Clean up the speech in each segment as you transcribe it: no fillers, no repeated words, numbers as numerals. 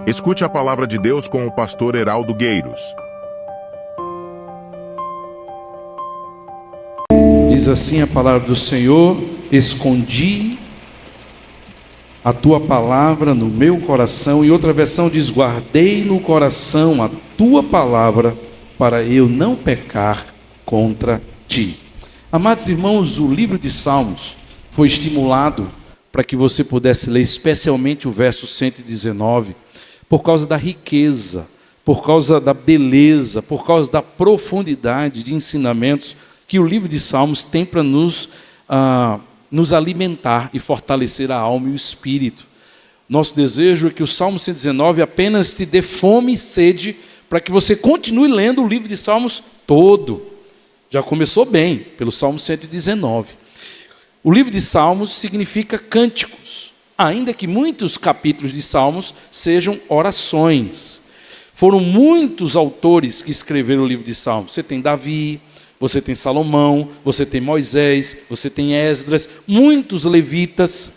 Escute a palavra de Deus com o pastor Heraldo Gueiros. Diz assim a palavra do Senhor: escondi a tua palavra no meu coração. E outra versão diz: guardei no coração a tua palavra, para eu não pecar contra ti. Amados irmãos, o livro de Salmos foi estimulado para que você pudesse ler especialmente o verso 119, por causa da riqueza, por causa da beleza, por causa da profundidade de ensinamentos que o livro de Salmos tem para nos alimentar e fortalecer a alma e o espírito. Nosso desejo é que o Salmo 119 apenas te dê fome e sede para que você continue lendo o livro de Salmos todo. Já começou bem, pelo Salmo 119. O livro de Salmos significa cânticos, ainda que muitos capítulos de Salmos sejam orações. Foram muitos autores que escreveram o livro de Salmos. Você tem Davi, você tem Salomão, você tem Moisés, você tem Esdras, muitos levitas.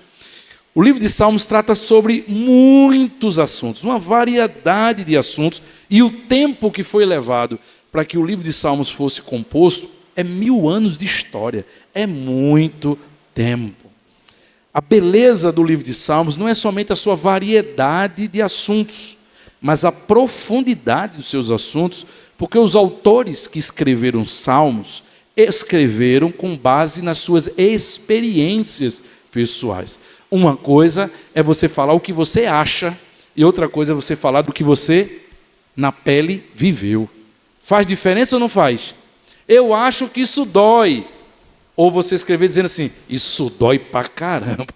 O livro de Salmos trata sobre muitos assuntos, uma variedade de assuntos, e o tempo que foi levado para que o livro de Salmos fosse composto é 1000 anos de história, é muito tempo. A beleza do livro de Salmos não é somente a sua variedade de assuntos, mas a profundidade dos seus assuntos, porque os autores que escreveram Salmos, escreveram com base nas suas experiências pessoais. Uma coisa é você falar o que você acha, e outra coisa é você falar do que você, na pele, viveu. Faz diferença ou não faz? Eu acho que isso dói. Ou você escrever dizendo assim: isso dói pra caramba,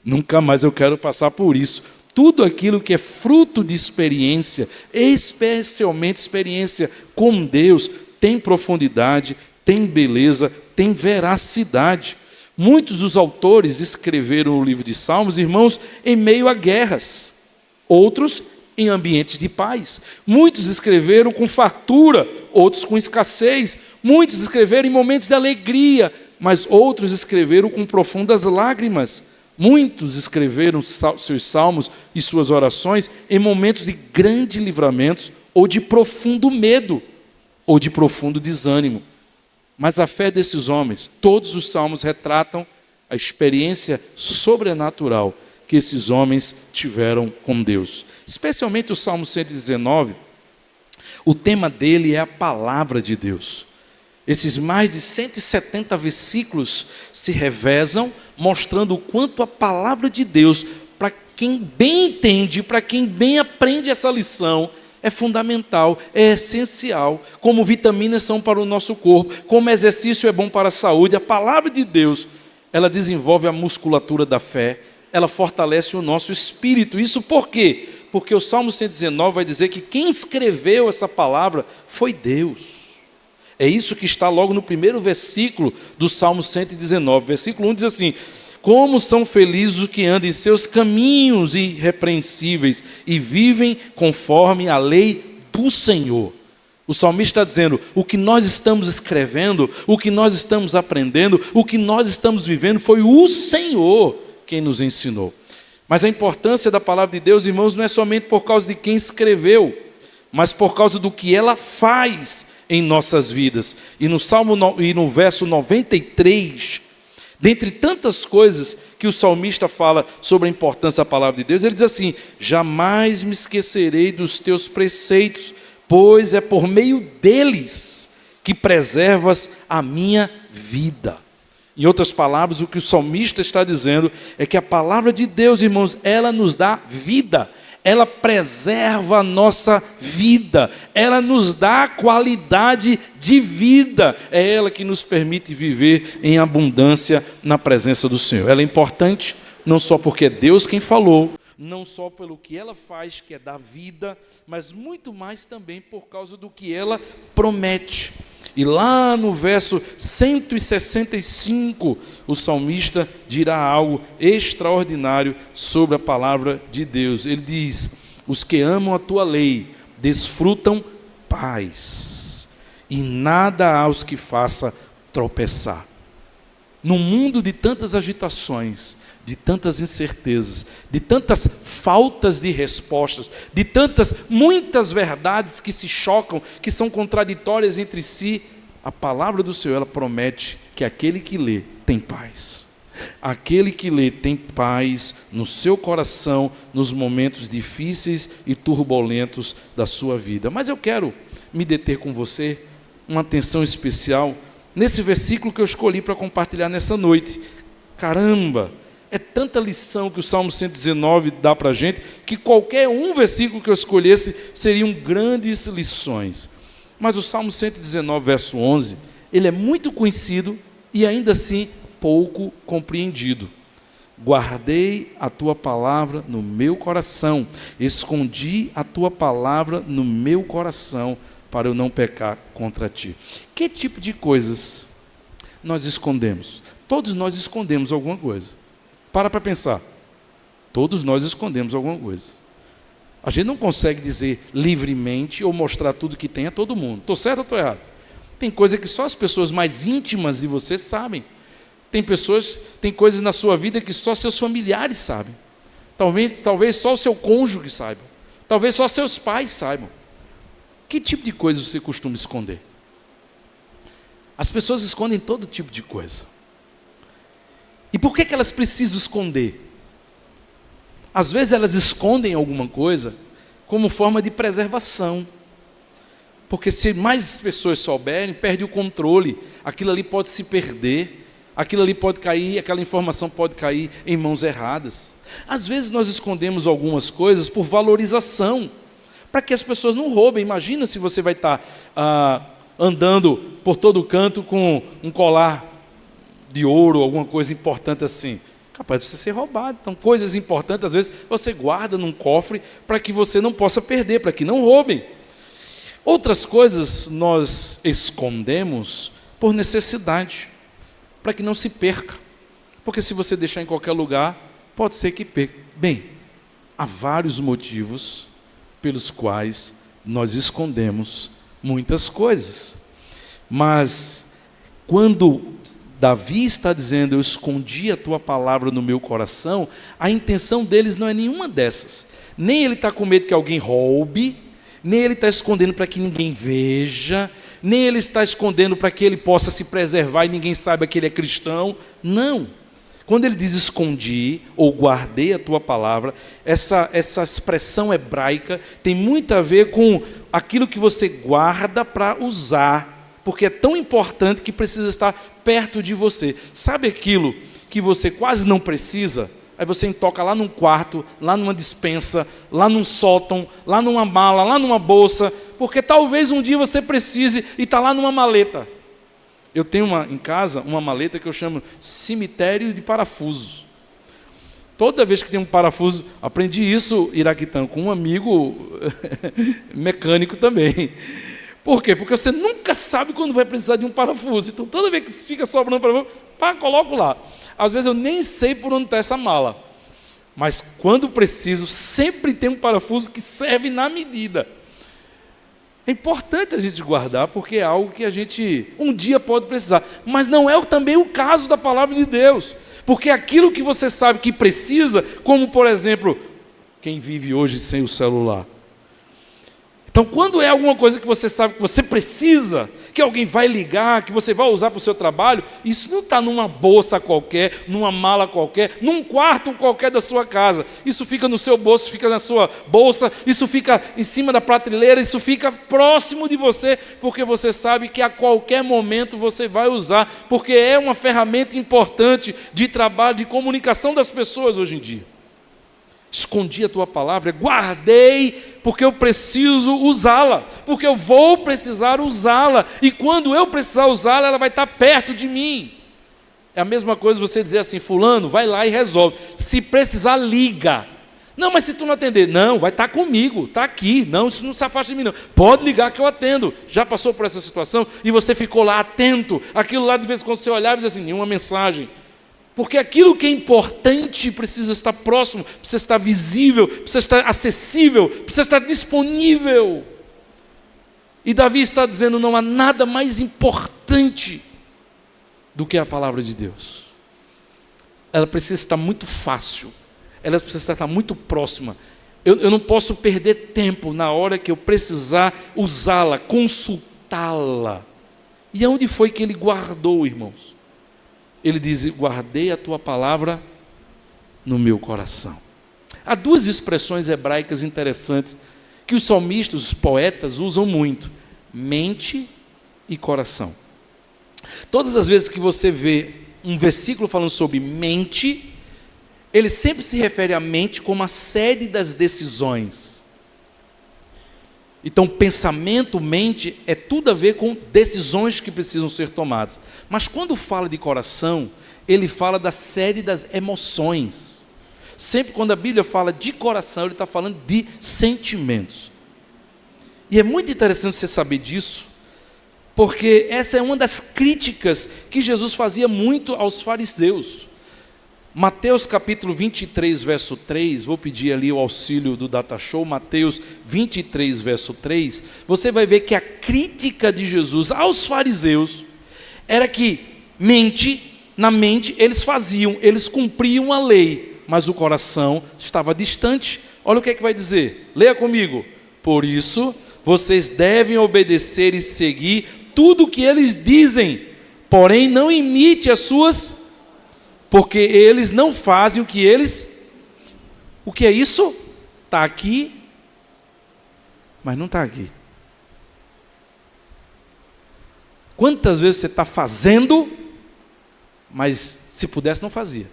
nunca mais eu quero passar por isso. Tudo aquilo que é fruto de experiência, especialmente experiência com Deus, tem profundidade, tem beleza, tem veracidade. Muitos dos autores escreveram o livro de Salmos, irmãos, em meio a guerras, outros em ambientes de paz. Muitos escreveram com fartura, outros com escassez. Muitos escreveram em momentos de alegria, mas outros escreveram com profundas lágrimas. Muitos escreveram seus salmos e suas orações em momentos de grande livramento, ou de profundo medo, ou de profundo desânimo. Mas a fé desses homens, todos os salmos retratam a experiência sobrenatural que esses homens tiveram com Deus. Especialmente o Salmo 119, o tema dele é a palavra de Deus. Esses mais de 170 versículos se revezam, mostrando o quanto a palavra de Deus, para quem bem entende, para quem bem aprende essa lição, é fundamental, é essencial. Como vitaminas são para o nosso corpo, como exercício é bom para a saúde, a palavra de Deus, ela desenvolve a musculatura da fé, ela fortalece o nosso espírito. Isso por quê? Porque o Salmo 119 vai dizer que quem escreveu essa palavra foi Deus. É isso que está logo no primeiro versículo do Salmo 119. Versículo 1 diz assim: como são felizes os que andam em seus caminhos irrepreensíveis e vivem conforme a lei do Senhor. O salmista está dizendo: o que nós estamos escrevendo, o que nós estamos aprendendo, o que nós estamos vivendo, foi o Senhor quem nos ensinou. Mas a importância da palavra de Deus, irmãos, não é somente por causa de quem escreveu, mas por causa do que ela faz em nossas vidas. E no verso 93, dentre tantas coisas que o salmista fala sobre a importância da palavra de Deus, ele diz assim: jamais me esquecerei dos teus preceitos, pois é por meio deles que preservas a minha vida. Em outras palavras, o que o salmista está dizendo é que a palavra de Deus, irmãos, ela nos dá vida, ela preserva a nossa vida, ela nos dá qualidade de vida, é ela que nos permite viver em abundância na presença do Senhor. Ela é importante não só porque é Deus quem falou, não só pelo que ela faz, que é dar vida, mas muito mais também por causa do que ela promete. E lá no verso 165, o salmista dirá algo extraordinário sobre a palavra de Deus. Ele diz: os que amam a tua lei desfrutam paz, e nada há os que faça tropeçar. Num mundo de tantas agitações, de tantas incertezas, de tantas faltas de respostas, de muitas verdades que se chocam, que são contraditórias entre si, a palavra do Senhor, ela promete que aquele que lê tem paz. Aquele que lê tem paz no seu coração, nos momentos difíceis e turbulentos da sua vida. Mas eu quero me deter com você, uma atenção especial, nesse versículo que eu escolhi para compartilhar nessa noite. Caramba! É tanta lição que o Salmo 119 dá para a gente, que qualquer um versículo que eu escolhesse seriam grandes lições. Mas o Salmo 119, verso 11, ele é muito conhecido e ainda assim pouco compreendido. Guardei a tua palavra no meu coração, escondi a tua palavra no meu coração, para eu não pecar contra ti. Que tipo de coisas nós escondemos? Todos nós escondemos alguma coisa. Para pensar. Todos nós escondemos alguma coisa. A gente não consegue dizer livremente ou mostrar tudo que tem a todo mundo. Estou certo ou estou errado? Tem coisa que só as pessoas mais íntimas de você sabem. Tem coisas na sua vida que só seus familiares sabem. Talvez só o seu cônjuge saiba. Talvez só seus pais saibam. Que tipo de coisa você costuma esconder? As pessoas escondem todo tipo de coisa. E por que elas precisam esconder? Às vezes elas escondem alguma coisa como forma de preservação. Porque se mais pessoas souberem, perde o controle. Aquilo ali pode se perder. Aquilo ali pode cair, aquela informação pode cair em mãos erradas. Às vezes nós escondemos algumas coisas por valorização, para que as pessoas não roubem. Imagina se você vai estar andando por todo canto com um colar de ouro, alguma coisa importante assim, capaz de você ser roubado. Então, coisas importantes, às vezes, você guarda num cofre para que você não possa perder, para que não roubem. Outras coisas nós escondemos por necessidade, para que não se perca. Porque se você deixar em qualquer lugar, pode ser que perca. Bem, há vários motivos pelos quais nós escondemos muitas coisas. Mas, quando Davi está dizendo, eu escondi a tua palavra no meu coração, a intenção deles não é nenhuma dessas. Nem ele está com medo que alguém roube, nem ele está escondendo para que ninguém veja, nem ele está escondendo para que ele possa se preservar e ninguém saiba que ele é cristão. Não. Quando ele diz escondi ou guardei a tua palavra, essa expressão hebraica tem muito a ver com aquilo que você guarda para usar, porque é tão importante que precisa estar perto de você. Sabe aquilo que você quase não precisa? Aí você entoca lá num quarto, lá numa despensa, lá num sótão, lá numa mala, lá numa bolsa, porque talvez um dia você precise e está lá numa maleta. Eu tenho em casa uma maleta que eu chamo cemitério de parafusos. Toda vez que tem um parafuso, aprendi isso, Iraquitã, com um amigo mecânico também. Por quê? Porque você nunca sabe quando vai precisar de um parafuso. Então, toda vez que fica sobrando parafuso, coloco lá. Às vezes eu nem sei por onde está essa mala. Mas quando preciso, sempre tem um parafuso que serve na medida. É importante a gente guardar, porque é algo que a gente um dia pode precisar. Mas não é também o caso da palavra de Deus. Porque aquilo que você sabe que precisa, como por exemplo, quem vive hoje sem o celular. Então, quando é alguma coisa que você sabe que você precisa, que alguém vai ligar, que você vai usar para o seu trabalho, isso não está numa bolsa qualquer, numa mala qualquer, num quarto qualquer da sua casa. Isso fica no seu bolso, fica na sua bolsa, isso fica em cima da prateleira, isso fica próximo de você, porque você sabe que a qualquer momento você vai usar, porque é uma ferramenta importante de trabalho, de comunicação das pessoas hoje em dia. Escondi a tua palavra, guardei, porque eu preciso usá-la, porque eu vou precisar usá-la, e quando eu precisar usá-la, ela vai estar perto de mim. É a mesma coisa você dizer assim, fulano, vai lá e resolve, se precisar liga. Não, mas se tu não atender, não, vai estar comigo, está aqui, não, isso não se afasta de mim não, pode ligar que eu atendo. Já passou por essa situação e você ficou lá atento, aquilo lá de vez em quando você olhava e dizia assim, nenhuma mensagem. Porque aquilo que é importante precisa estar próximo, precisa estar visível, precisa estar acessível, precisa estar disponível. E Davi está dizendo, não há nada mais importante do que a palavra de Deus. ela precisa estar muito fácil, ela precisa estar muito próxima. Eu não posso perder tempo na hora que eu precisar usá-la, consultá-la. E aonde foi que ele guardou, irmãos? Ele diz: guardei a tua palavra no meu coração. Há duas expressões hebraicas interessantes que os salmistas, os poetas usam muito: mente e coração. Todas as vezes que você vê um versículo falando sobre mente, ele sempre se refere à mente como a sede das decisões. Então, pensamento, mente, é tudo a ver com decisões que precisam ser tomadas. Mas quando fala de coração, ele fala da sede das emoções. Sempre quando a Bíblia fala de coração, ele está falando de sentimentos. E é muito interessante você saber disso, porque essa é uma das críticas que Jesus fazia muito aos fariseus. Mateus capítulo 23, verso 3, vou pedir ali o auxílio do Data Show, Mateus 23, verso 3, você vai ver que a crítica de Jesus aos fariseus era que na mente eles faziam, eles cumpriam a lei, mas o coração estava distante. Olha o que é que vai dizer, leia comigo: por isso vocês devem obedecer e seguir tudo o que eles dizem, porém não imite as suas, porque eles não fazem o que eles... O que é isso? Está aqui, mas não está aqui. Quantas vezes você está fazendo, mas se pudesse não fazia,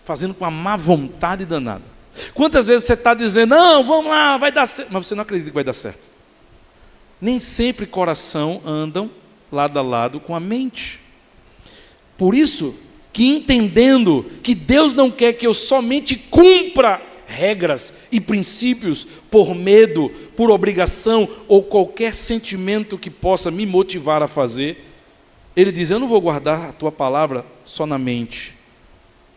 fazendo com a má vontade danada? Quantas vezes você está dizendo: não, vamos lá, vai dar certo, mas você não acredita que vai dar certo? Nem sempre coração andam lado a lado com a mente. Por isso que, entendendo que Deus não quer que eu somente cumpra regras e princípios por medo, por obrigação ou qualquer sentimento que possa me motivar a fazer, Ele diz: eu não vou guardar a tua palavra só na mente,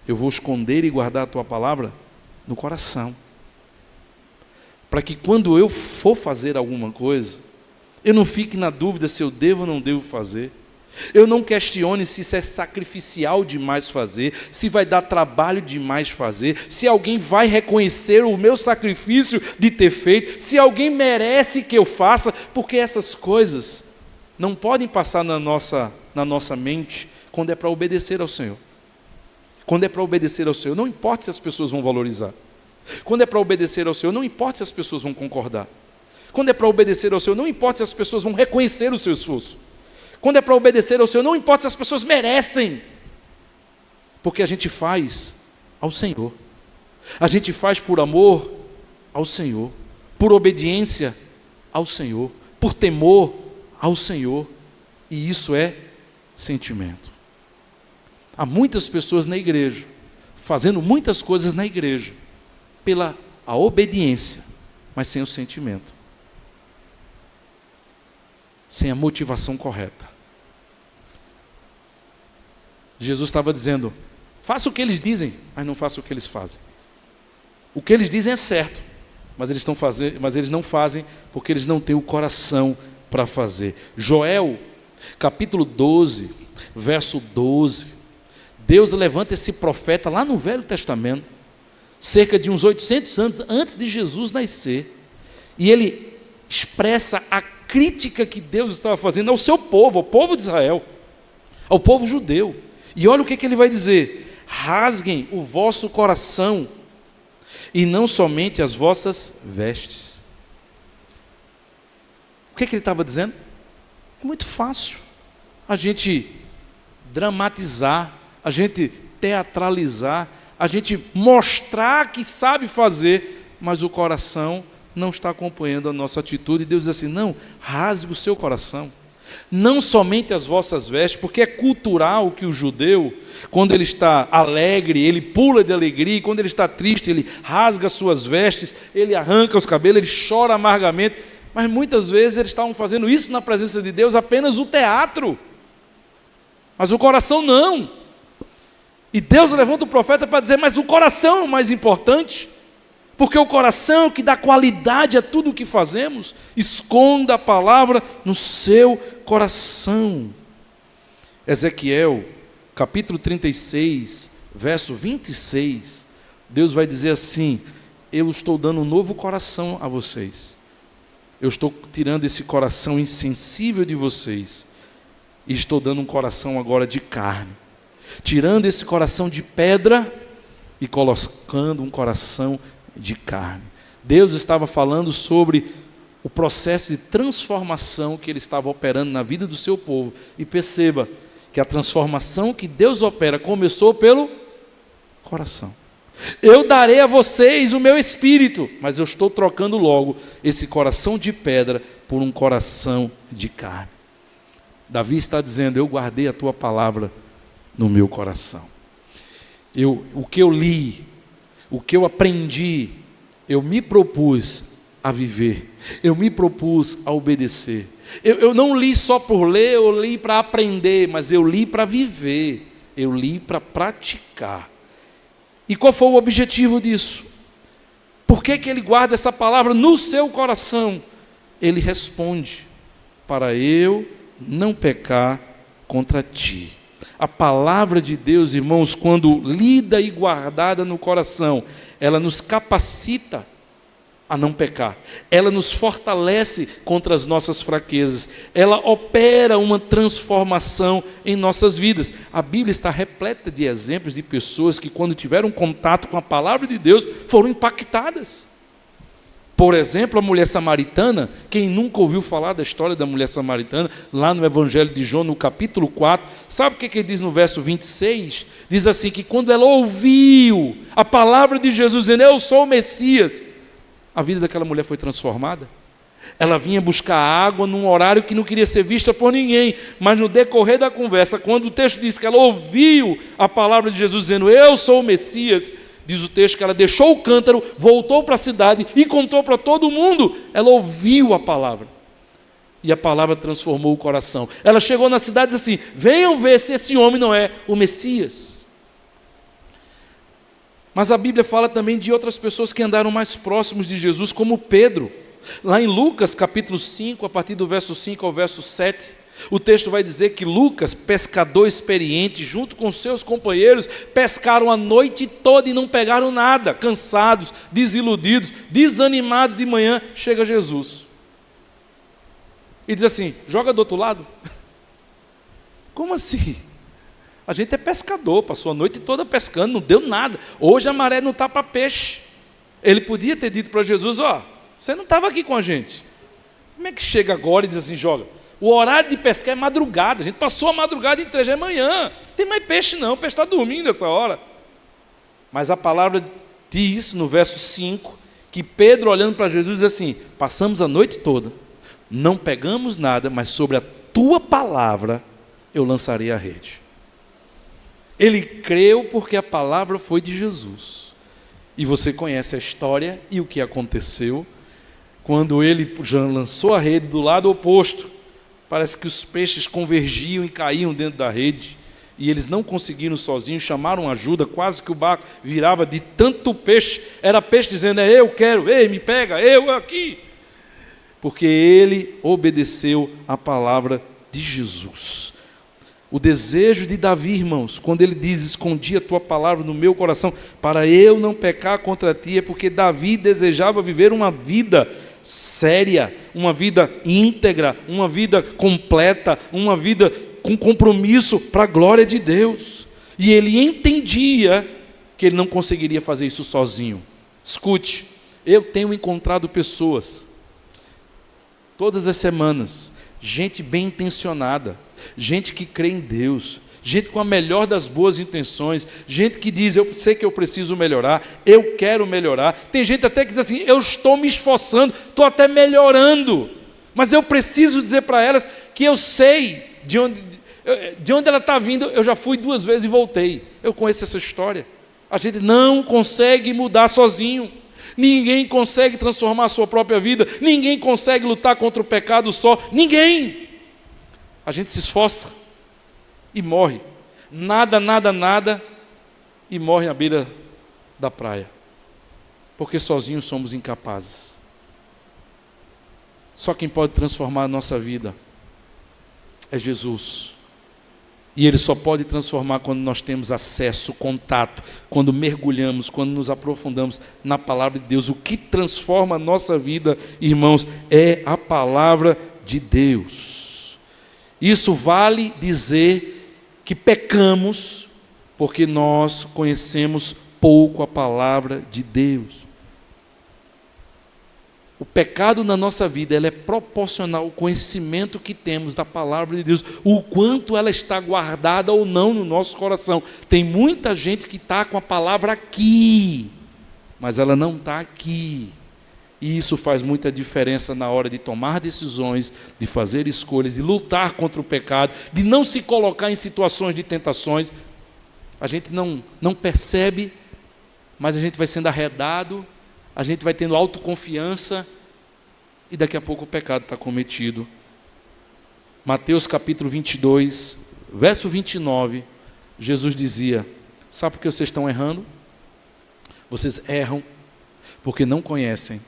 eu vou esconder e guardar a tua palavra no coração, para que quando eu for fazer alguma coisa, eu não fique na dúvida se eu devo ou não devo fazer. Eu não questione se isso é sacrificial demais fazer, se vai dar trabalho demais fazer, se alguém vai reconhecer o meu sacrifício de ter feito, se alguém merece que eu faça, porque essas coisas não podem passar na nossa mente quando é para obedecer ao Senhor. Quando é para obedecer ao Senhor, não importa se as pessoas vão valorizar. Quando é para obedecer ao Senhor, não importa se as pessoas vão concordar. Quando é para obedecer ao Senhor, não importa se as pessoas vão reconhecer o seu esforço. Quando é para obedecer ao Senhor, não importa se as pessoas merecem, porque a gente faz ao Senhor. A gente faz por amor ao Senhor, por obediência ao Senhor, por temor ao Senhor, e isso é sentimento. Há muitas pessoas na igreja, fazendo muitas coisas na igreja, pela a obediência, mas sem o sentimento, sem a motivação correta. Jesus estava dizendo: faça o que eles dizem, mas não faça o que eles fazem. O que eles dizem é certo, mas eles não fazem porque eles não têm o coração para fazer. Joel, capítulo 12, verso 12. Deus levanta esse profeta lá no Velho Testamento, cerca de uns 800 anos antes de Jesus nascer, e ele expressa a crítica que Deus estava fazendo ao seu povo, ao povo de Israel, ao povo judeu. E olha o que ele vai dizer: rasguem o vosso coração e não somente as vossas vestes. O que ele estava dizendo? É muito fácil a gente dramatizar, a gente teatralizar, a gente mostrar que sabe fazer, mas o coração não está acompanhando a nossa atitude. E Deus diz assim: não, rasgue o seu coração, não somente as vossas vestes, porque é cultural que o judeu, quando ele está alegre, ele pula de alegria, e quando ele está triste, ele rasga as suas vestes, ele arranca os cabelos, ele chora amargamente. Mas muitas vezes eles estavam fazendo isso na presença de Deus, apenas o teatro, mas o coração não. E Deus levanta o profeta para dizer: mas o coração é o mais importante, porque o coração é o que dá qualidade a tudo o que fazemos. Esconda a palavra no seu coração. Ezequiel, capítulo 36, verso 26, Deus vai dizer assim: eu estou dando um novo coração a vocês. Eu estou tirando esse coração insensível de vocês e estou dando um coração agora de carne. Tirando esse coração de pedra e colocando um coração de carne. Deus estava falando sobre o processo de transformação que Ele estava operando na vida do seu povo. E perceba que a transformação que Deus opera começou pelo coração. Eu darei a vocês o meu espírito, mas eu estou trocando logo esse coração de pedra por um coração de carne. Davi está dizendo: eu guardei a tua palavra no meu coração. O que eu li, o que eu aprendi, eu me propus a viver, eu me propus a obedecer. Eu não li só por ler, eu li para aprender, mas eu li para viver, eu li para praticar. E qual foi o objetivo disso? Por que ele guarda essa palavra no seu coração? Ele responde: para eu não pecar contra ti. A palavra de Deus, irmãos, quando lida e guardada no coração, ela nos capacita a não pecar. Ela nos fortalece contra as nossas fraquezas. Ela opera uma transformação em nossas vidas. A Bíblia está repleta de exemplos de pessoas que, quando tiveram contato com a palavra de Deus, foram impactadas. Por exemplo, a mulher samaritana. Quem nunca ouviu falar da história da mulher samaritana, lá no Evangelho de João, no capítulo 4, sabe o que ele diz no verso 26? Diz assim, que quando ela ouviu a palavra de Jesus, dizendo: eu sou o Messias, a vida daquela mulher foi transformada. Ela vinha buscar água num horário que não queria ser vista por ninguém, mas no decorrer da conversa, quando o texto diz que ela ouviu a palavra de Jesus dizendo: eu sou o Messias, diz o texto que ela deixou o cântaro, voltou para a cidade e contou para todo mundo. Ela ouviu a palavra e a palavra transformou o coração. Ela chegou na cidade e disse assim: venham ver se esse homem não é o Messias. Mas a Bíblia fala também de outras pessoas que andaram mais próximos de Jesus, como Pedro. Lá em Lucas capítulo 5, a partir do verso 5 ao verso 7, o texto vai dizer que Lucas, pescador experiente, junto com seus companheiros, pescaram a noite toda e não pegaram nada. Cansados, desiludidos, desanimados, de manhã chega Jesus e diz assim: joga do outro lado. Como assim? A gente é pescador, passou a noite toda pescando, não deu nada. Hoje a maré não está para peixe. Ele podia ter dito para Jesus: ó, você não estava aqui com a gente. Como é que chega agora e diz assim: joga? O horário de pescar é madrugada, a gente passou a madrugada inteira, já é manhã. Não tem mais peixe não, o peixe está dormindo essa hora. Mas a palavra diz no verso 5, que Pedro, olhando para Jesus, diz assim: passamos a noite toda, não pegamos nada, mas sobre a tua palavra eu lançarei a rede. Ele creu porque a palavra foi de Jesus. E você conhece a história e o que aconteceu. Quando ele já lançou a rede do lado oposto, parece que os peixes convergiam e caíam dentro da rede. E eles não conseguiram sozinhos, chamaram ajuda, quase que o barco virava de tanto peixe. Era peixe dizendo: eu quero, ei, me pega, eu aqui. Porque ele obedeceu a palavra de Jesus. O desejo de Davi, irmãos, quando ele diz: escondi a tua palavra no meu coração, para eu não pecar contra ti, é porque Davi desejava viver uma vida séria, uma vida íntegra, uma vida completa, uma vida com compromisso para a glória de Deus. E ele entendia que ele não conseguiria fazer isso sozinho. Escute, eu tenho encontrado pessoas, todas as semanas, gente bem intencionada, gente que crê em Deus, gente com a melhor das boas intenções, gente que diz: eu sei que eu preciso melhorar, eu quero melhorar. Tem gente até que diz assim: eu estou me esforçando, estou até melhorando, mas eu preciso dizer para elas que eu sei de onde ela está vindo. Eu já fui 2 vezes e voltei, eu conheço essa história. A gente não consegue mudar sozinho. Ninguém consegue transformar a sua própria vida, ninguém consegue lutar contra o pecado só, ninguém. A gente se esforça e morre, nada, e morre à beira da praia, porque sozinhos somos incapazes. Só quem pode transformar a nossa vida é Jesus. E Ele só pode transformar quando nós temos acesso, contato, quando mergulhamos, quando nos aprofundamos na palavra de Deus. O que transforma a nossa vida, irmãos, é a palavra de Deus. Isso vale dizer que pecamos porque nós conhecemos pouco a palavra de Deus. O pecado na nossa vida, ele é proporcional ao conhecimento que temos da palavra de Deus, o quanto ela está guardada ou não no nosso coração. Tem muita gente que está com a palavra aqui, mas ela não está aqui. E isso faz muita diferença na hora de tomar decisões, de fazer escolhas, de lutar contra o pecado, de não se colocar em situações de tentações. A gente não percebe, mas a gente vai sendo arredado, a gente vai tendo autoconfiança e daqui a pouco o pecado está cometido. Mateus capítulo 22, verso 29, Jesus dizia: sabe por que vocês estão errando? Vocês erram porque não conhecem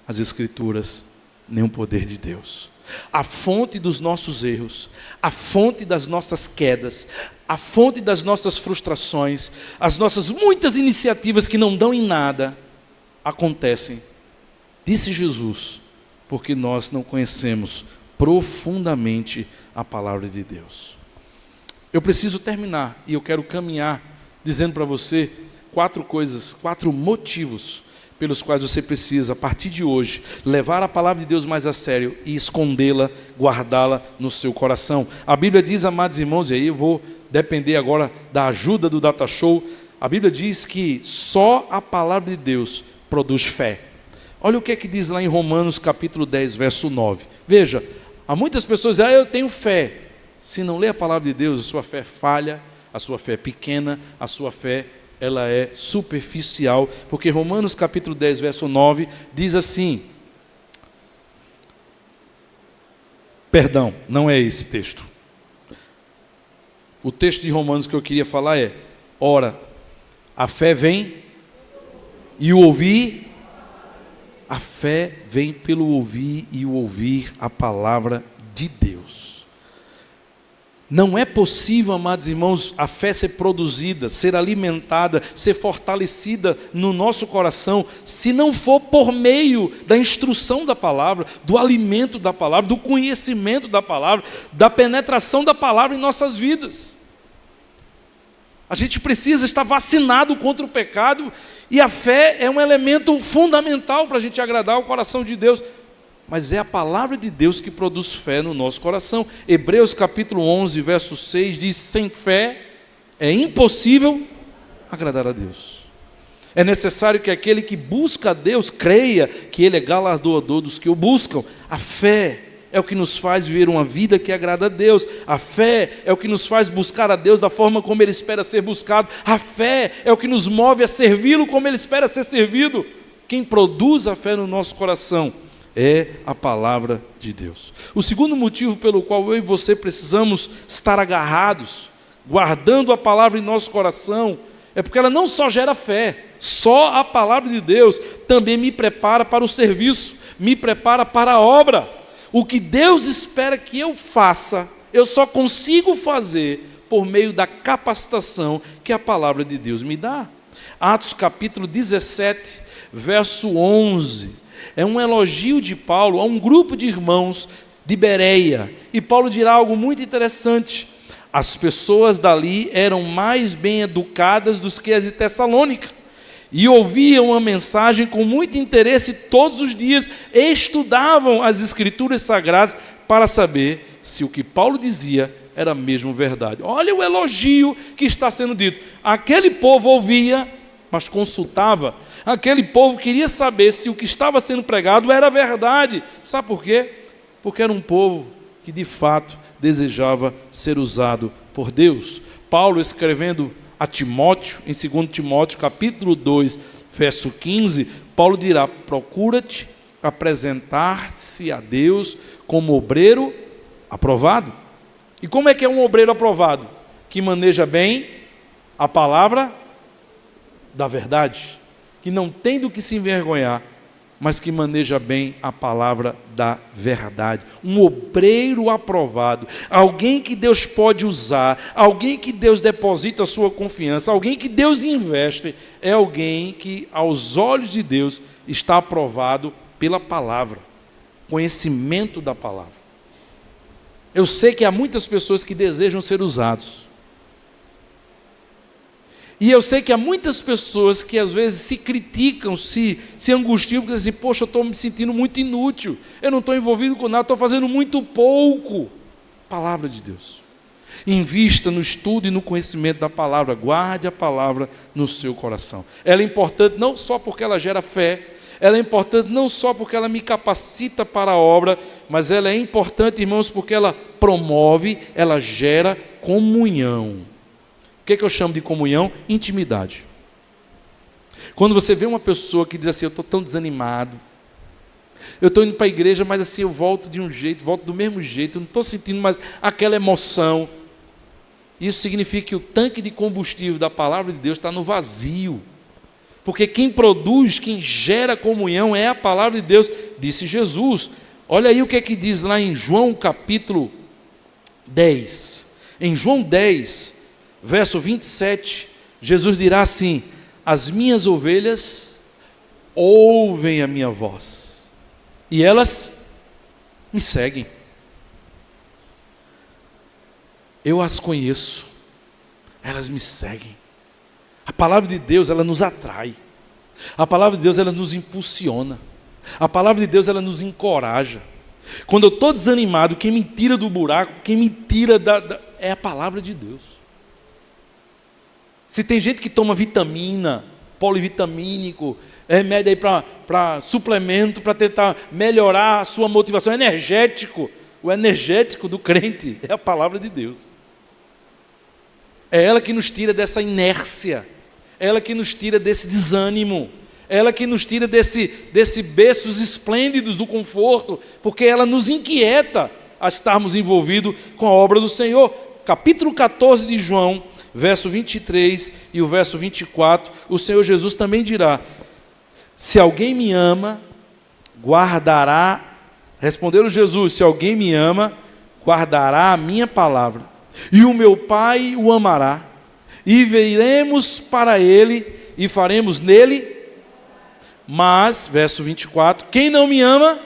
as Escrituras nem o poder de Deus. A fonte dos nossos erros, a fonte das nossas quedas, a fonte das nossas frustrações, as nossas muitas iniciativas que não dão em nada, acontecem, disse Jesus, porque nós não conhecemos profundamente a palavra de Deus. Eu preciso terminar e eu quero caminhar dizendo para você 4 coisas, 4 motivos pelos quais você precisa, a partir de hoje, levar a palavra de Deus mais a sério e escondê-la, guardá-la no seu coração. A Bíblia diz, amados irmãos, e aí eu vou depender agora da ajuda do Data Show, a Bíblia diz que só a palavra de Deus produz fé. Olha o que é que diz lá em Romanos capítulo 10, verso 9. Veja, há muitas pessoas que dizem, eu tenho fé. Se não lê a palavra de Deus, a sua fé falha, a sua fé é pequena, a sua fé ela é superficial, porque Romanos capítulo 10, verso 9, diz assim, perdão, não é esse texto. O texto de Romanos que eu queria falar é, ora, a fé vem e o ouvir, a fé vem pelo ouvir e o ouvir a palavra de Deus. Não é possível, amados irmãos, a fé ser produzida, ser alimentada, ser fortalecida no nosso coração, se não for por meio da instrução da palavra, do alimento da palavra, do conhecimento da palavra, da penetração da palavra em nossas vidas. A gente precisa estar vacinado contra o pecado e a fé é um elemento fundamental para a gente agradar o coração de Deus. Mas é a palavra de Deus que produz fé no nosso coração. Hebreus capítulo 11, verso 6 diz, sem fé é impossível agradar a Deus. É necessário que aquele que busca a Deus creia que Ele é galardoador dos que o buscam. A fé é o que nos faz viver uma vida que agrada a Deus. A fé é o que nos faz buscar a Deus da forma como Ele espera ser buscado. A fé é o que nos move a servi-lo como Ele espera ser servido. Quem produz a fé no nosso coração é a palavra de Deus. O segundo motivo pelo qual eu e você precisamos estar agarrados, guardando a palavra em nosso coração, é porque ela não só gera fé, só a palavra de Deus também me prepara para o serviço, me prepara para a obra. O que Deus espera que eu faça, eu só consigo fazer por meio da capacitação que a palavra de Deus me dá. Atos capítulo 17, verso 11, é um elogio de Paulo a um grupo de irmãos de Bereia. E Paulo dirá algo muito interessante. As pessoas dali eram mais bem educadas do que as de Tessalônica. E ouviam a mensagem com muito interesse todos os dias. Estudavam as Escrituras Sagradas para saber se o que Paulo dizia era mesmo verdade. Olha o elogio que está sendo dito. Aquele povo ouvia, mas consultava. Aquele povo queria saber se o que estava sendo pregado era verdade. Sabe por quê? Porque era um povo que de fato desejava ser usado por Deus. Paulo, escrevendo a Timóteo, em 2 Timóteo capítulo 2, verso 15, Paulo dirá, procura-te apresentar-se a Deus como obreiro aprovado. E como é que é um obreiro aprovado? Que maneja bem a palavra da verdade, que não tem do que se envergonhar mas que maneja bem a palavra da verdade. Um obreiro aprovado, alguém que Deus pode usar, alguém que Deus deposita a sua confiança, alguém que Deus investe, é alguém que, aos olhos de Deus, está aprovado pela palavra, conhecimento da palavra. Eu sei que há muitas pessoas que desejam ser usados. E eu sei que há muitas pessoas que às vezes se criticam, se angustiam, porque dizem assim, poxa, eu estou me sentindo muito inútil, eu não estou envolvido com nada, estou fazendo muito pouco. Palavra de Deus. Invista no estudo e no conhecimento da palavra, guarde a palavra no seu coração. Ela é importante não só porque ela gera fé, ela é importante não só porque ela me capacita para a obra, mas ela é importante, irmãos, porque ela promove, ela gera comunhão. O que eu chamo de comunhão? Intimidade. Quando você vê uma pessoa que diz assim, eu estou tão desanimado, eu estou indo para a igreja, mas assim eu volto de um jeito, volto do mesmo jeito, eu não estou sentindo mais aquela emoção. Isso significa que o tanque de combustível da palavra de Deus está no vazio. Porque quem produz, quem gera comunhão é a palavra de Deus, disse Jesus. Olha aí o que é que diz lá em João capítulo 10. Em João 10, verso 27, Jesus dirá assim, as minhas ovelhas ouvem a minha voz, e elas me seguem. Eu as conheço, elas me seguem. A palavra de Deus, ela nos atrai. A palavra de Deus, ela nos impulsiona. A palavra de Deus, ela nos encoraja. Quando eu estou desanimado, quem me tira do buraco, quem me tira é a palavra de Deus. Se tem gente que toma vitamina, polivitamínico, remédio aí para suplemento, para tentar melhorar a sua motivação, energético, o energético do crente é a palavra de Deus. É ela que nos tira dessa inércia, é ela que nos tira desse desânimo, é ela que nos tira desse berços esplêndidos do conforto, porque ela nos inquieta a estarmos envolvidos com a obra do Senhor. Capítulo 14 de João, verso 23 e o verso 24, o Senhor Jesus também dirá, se alguém me ama, guardará, respondeu Jesus, se alguém me ama, guardará a minha palavra, e o meu Pai o amará, e viremos para ele, e faremos nele, mas, verso 24, quem não me ama,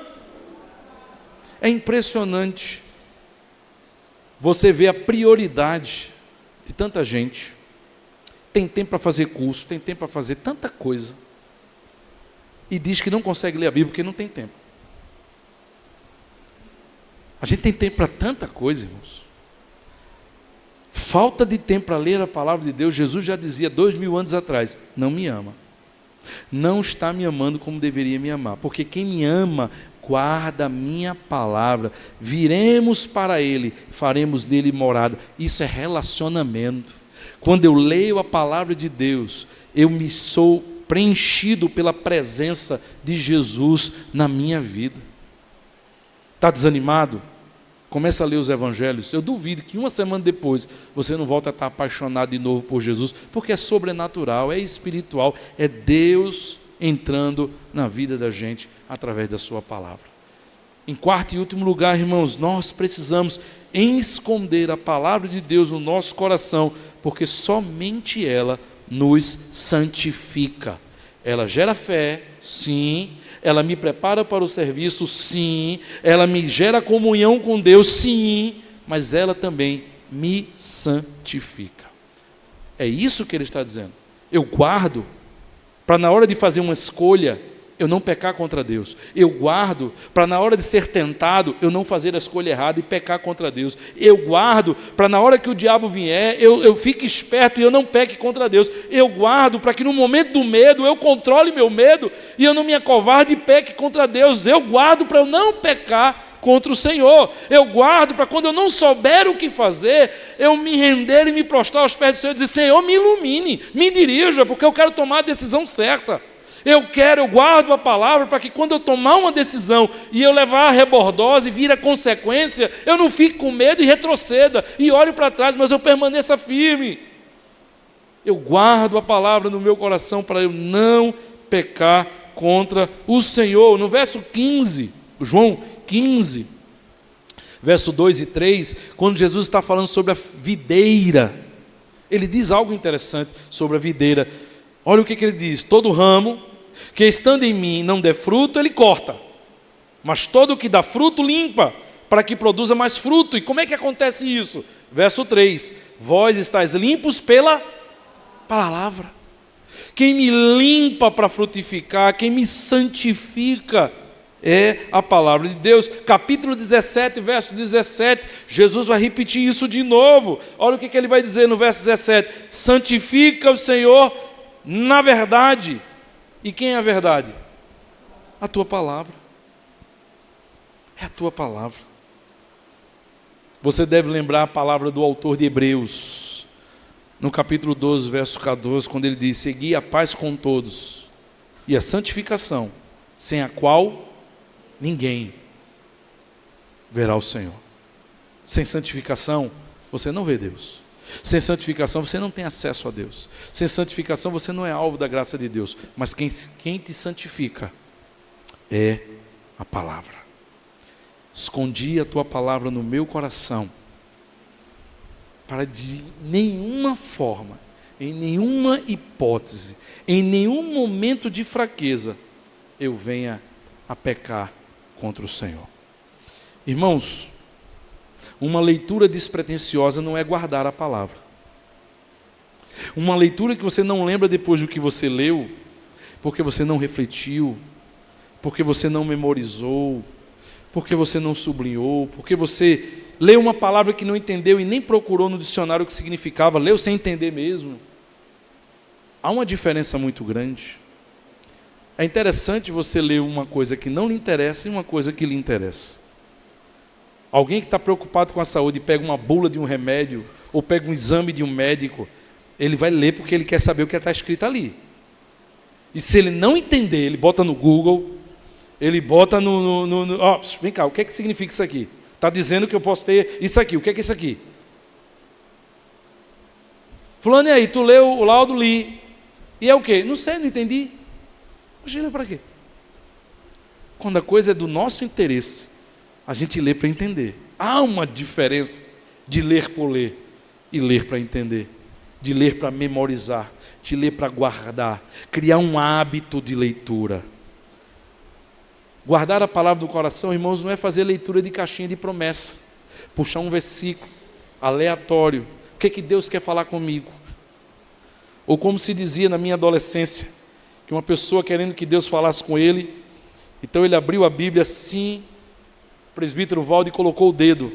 é impressionante, você vê a prioridade de tanta gente, tem tempo para fazer curso, tem tempo para fazer tanta coisa, e diz que não consegue ler a Bíblia porque não tem tempo. A gente tem tempo para tanta coisa, irmãos. Falta de tempo para ler a palavra de Deus. Jesus já dizia 2000 anos atrás, não me ama, não está me amando como deveria me amar, porque quem me ama, guarda a minha palavra, viremos para ele, faremos nele morada. Isso é relacionamento. Quando eu leio a palavra de Deus, eu me sou preenchido pela presença de Jesus na minha vida. Está desanimado? Começa a ler os evangelhos. Eu duvido que uma semana depois você não volta a estar apaixonado de novo por Jesus, porque é sobrenatural, é espiritual, é Deus entrando na vida da gente através da sua palavra. Em quarto e último lugar, irmãos, nós precisamos esconder a palavra de Deus no nosso coração, porque somente ela nos santifica. Ela gera fé, sim. Ela me prepara para o serviço, sim. Ela me gera comunhão com Deus, sim. Mas ela também me santifica. É isso que ele está dizendo. Eu guardo para na hora de fazer uma escolha, eu não pecar contra Deus. Eu guardo para na hora de ser tentado, eu não fazer a escolha errada e pecar contra Deus. Eu guardo para na hora que o diabo vier, eu fique esperto e eu não peque contra Deus. Eu guardo para que no momento do medo, eu controle meu medo e eu não me acovarde e peque contra Deus. Eu guardo para eu não pecar contra o Senhor. Eu guardo para quando eu não souber o que fazer, eu me render e me prostrar aos pés do Senhor e dizer, Senhor, me ilumine, me dirija, porque eu quero tomar a decisão certa. Eu guardo a palavra para que quando eu tomar uma decisão e eu levar a rebordosa e vir a consequência, eu não fique com medo e retroceda e olhe para trás, mas eu permaneça firme. Eu guardo a palavra no meu coração para eu não pecar contra o Senhor. No verso 15, João 15, verso 2 e 3, quando Jesus está falando sobre a videira, ele diz algo interessante sobre a videira. Olha o que ele diz: todo ramo que estando em mim não der fruto, ele corta, mas todo o que dá fruto, limpa, para que produza mais fruto. E como é que acontece isso? Verso 3, vós estáis limpos pela palavra. Quem me limpa para frutificar, quem me santifica é a palavra de Deus. Capítulo 17, verso 17, Jesus vai repetir isso de novo. Olha o que ele vai dizer no verso 17: santifica o Senhor na verdade. E quem é a verdade? A tua palavra. É a tua palavra. Você deve lembrar a palavra do autor de Hebreus, no capítulo 12, verso 14, quando ele diz: segui a paz com todos e a santificação, sem a qual ninguém verá o Senhor. Sem santificação, você não vê Deus. Sem santificação, você não tem acesso a Deus. Sem santificação, você não é alvo da graça de Deus. Mas quem te santifica é a palavra. Escondi a tua palavra no meu coração, para de nenhuma forma, em nenhuma hipótese, em nenhum momento de fraqueza, eu venha a pecar contra o Senhor. Irmãos, uma leitura despretensiosa não é guardar a palavra. Uma leitura que você não lembra depois do que você leu, porque você não refletiu, porque você não memorizou, porque você não sublinhou, porque você leu uma palavra que não entendeu e nem procurou no dicionário o que significava, leu sem entender mesmo. Há uma diferença muito grande. É interessante você ler uma coisa que não lhe interessa e uma coisa que lhe interessa. Alguém que está preocupado com a saúde e pega uma bula de um remédio, ou pega um exame de um médico, ele vai ler porque ele quer saber o que está escrito ali. E se ele não entender, ele bota no Google, ele bota vem cá, o que é que significa isso aqui? Está dizendo que eu posso ter isso aqui, o que é isso aqui? Fulano, e aí, tu leu o laudo, li. E é o quê? Não sei, não entendi. Mas lê para quê? Quando a coisa é do nosso interesse, a gente lê para entender. Há uma diferença de ler por ler e ler para entender, de ler para memorizar, de ler para guardar, criar um hábito de leitura. Guardar a palavra do coração, irmãos, não é fazer leitura de caixinha de promessa, puxar um versículo aleatório. O que é que Deus quer falar comigo? Ou como se dizia na minha adolescência, que uma pessoa querendo que Deus falasse com ele, então ele abriu a Bíblia assim, o presbítero Valde colocou o dedo,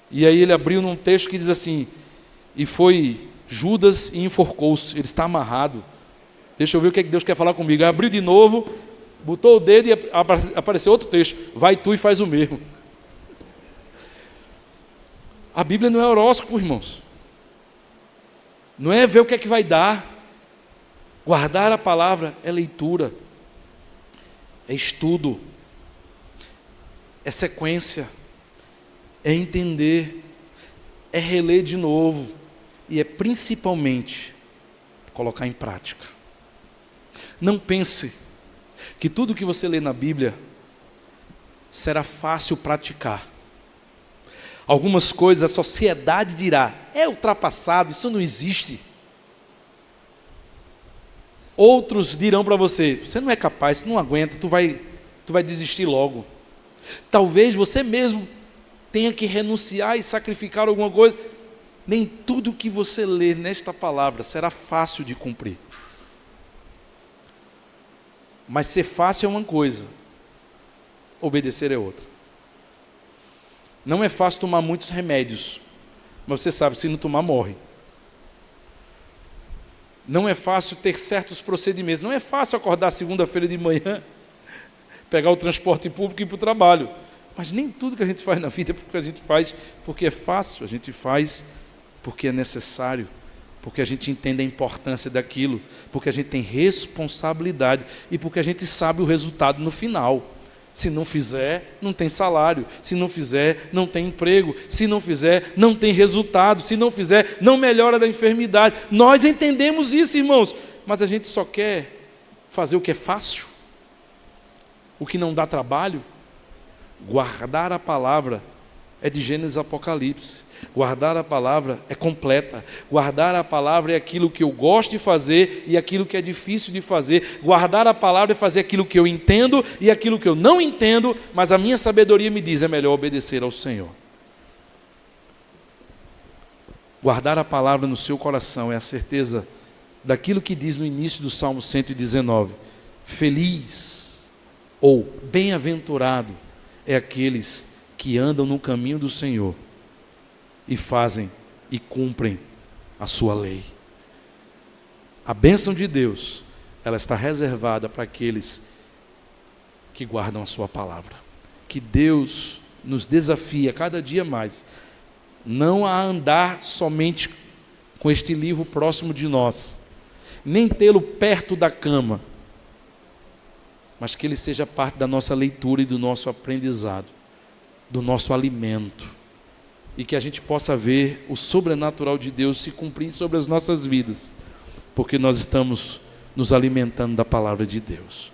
e aí ele abriu num texto que diz assim: e foi Judas e enforcou-se. Ele está amarrado. Deixa eu ver o que é que Deus quer falar comigo. Aí abriu de novo, botou o dedo e apareceu outro texto: vai tu e faz o mesmo. A Bíblia não é horóscopo, irmãos. Não é ver o que é que vai dar. Guardar a palavra é leitura, é estudo, é sequência, é entender, é reler de novo e é principalmente colocar em prática. Não pense que tudo que você lê na Bíblia será fácil praticar. Algumas coisas a sociedade dirá: é ultrapassado, isso não existe. Outros dirão para você: você não é capaz, tu não aguenta, tu vai desistir logo. Talvez você mesmo tenha que renunciar e sacrificar alguma coisa. Nem tudo que você lê nesta palavra será fácil de cumprir. Mas ser fácil é uma coisa, obedecer é outra. Não é fácil tomar muitos remédios, mas você sabe, se não tomar, morre. Não é fácil ter certos procedimentos. Não é fácil acordar segunda-feira de manhã, pegar o transporte público e ir para o trabalho. Mas nem tudo que a gente faz na vida é porque a gente faz porque é fácil. A gente faz porque é necessário, porque a gente entende a importância daquilo, porque a gente tem responsabilidade e porque a gente sabe o resultado no final. Se não fizer, não tem salário. Se não fizer, não tem emprego. Se não fizer, não tem resultado. Se não fizer, não melhora da enfermidade. Nós entendemos isso, irmãos, mas a gente só quer fazer o que é fácil, o que não dá trabalho. Guardar a palavra é de Gênesis a Apocalipse. Guardar a palavra é completa. Guardar a palavra é aquilo que eu gosto de fazer e aquilo que é difícil de fazer. Guardar a palavra é fazer aquilo que eu entendo e aquilo que eu não entendo, mas a minha sabedoria me diz, é melhor obedecer ao Senhor. Guardar a palavra no seu coração é a certeza daquilo que diz no início do Salmo 119. Feliz ou bem-aventurado é aqueles que andam no caminho do Senhor e fazem e cumprem a sua lei. A bênção de Deus, ela está reservada para aqueles que guardam a sua palavra. Que Deus nos desafia cada dia mais, não a andar somente com este livro próximo de nós, nem tê-lo perto da cama, mas que ele seja parte da nossa leitura e do nosso aprendizado, do nosso alimento, e que a gente possa ver o sobrenatural de Deus se cumprir sobre as nossas vidas, porque nós estamos nos alimentando da palavra de Deus.